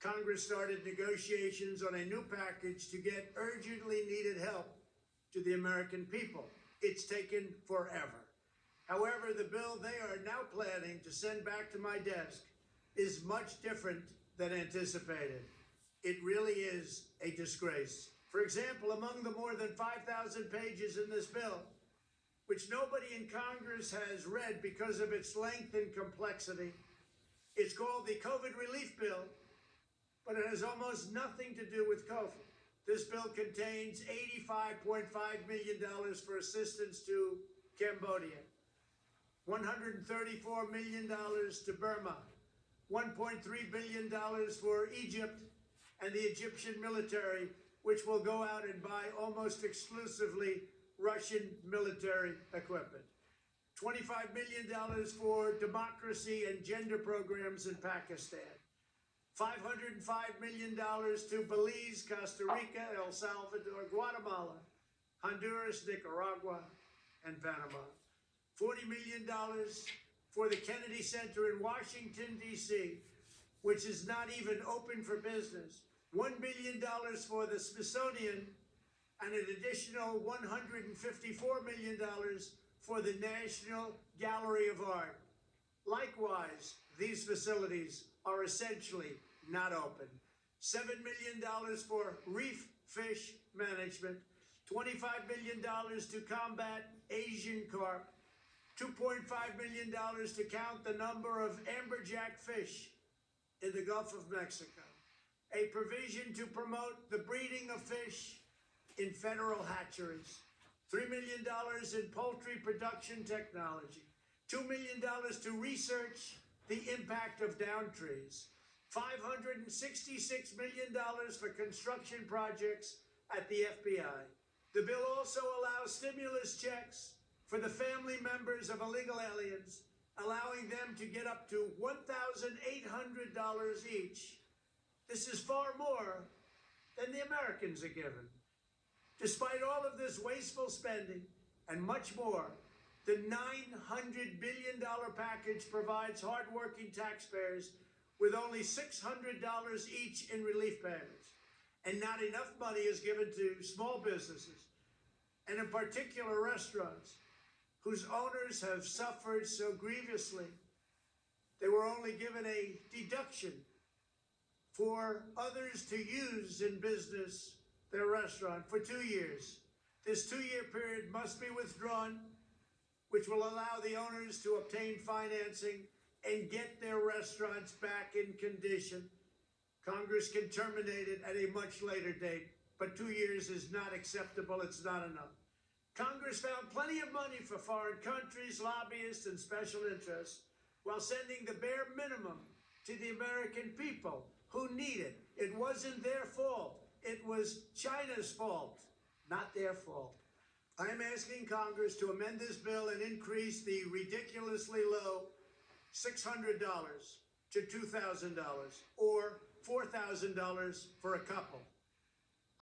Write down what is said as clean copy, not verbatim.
Congress started negotiations on a new package to get urgently needed help to the American people. It's taken forever. However, the bill they are now planning to send back to my desk is much different than anticipated. It really is a disgrace. For example, among the more than 5,000 pages in this bill, which nobody in Congress has read because of its length and complexity, it's called the COVID Relief Bill, but it has almost nothing to do with COVID. This bill contains $85.5 million for assistance to Cambodia, $134 million to Burma, $1.3 billion for Egypt and the Egyptian military, which will go out and buy almost exclusively Russian military equipment. $25 million for democracy and gender programs in Pakistan. $505 million to Belize, Costa Rica, El Salvador, Guatemala, Honduras, Nicaragua, and Panama. $40 million for the Kennedy Center in Washington, D.C., which is not even open for business. $1 billion for the Smithsonian, and an additional $154 million for the National Gallery of Art. Likewise, these facilities are essentially not open. $7 million for reef fish management, $25 million to combat Asian carp, $2.5 million to count the number of amberjack fish in the Gulf of Mexico, a provision to promote the breeding of fish in federal hatcheries, $3 million in poultry production technology, $2 million to research the impact of down trees, $566 million for construction projects at the FBI. The bill also allows stimulus checks for the family members of illegal aliens, allowing them to get up to $1,800 each. This is far more than the Americans are given. Despite all of this wasteful spending and much more, the $900 billion package provides hardworking taxpayers with only $600 each in relief payments. And not enough money is given to small businesses, and in particular restaurants, whose owners have suffered so grievously. They were only given a deduction for others to use in business their restaurant for 2 years. This 2-year period must be withdrawn, which will allow the owners to obtain financing and get their restaurants back in condition. Congress can terminate it at a much later date, but 2 years is not acceptable. It's not enough. Congress found plenty of money for foreign countries, lobbyists, and special interests, while sending the bare minimum to the American people who need it. It wasn't their fault. It was China's fault, not their fault. I am asking Congress to amend this bill and increase the ridiculously low $600 to $2,000 or $4,000 for a couple.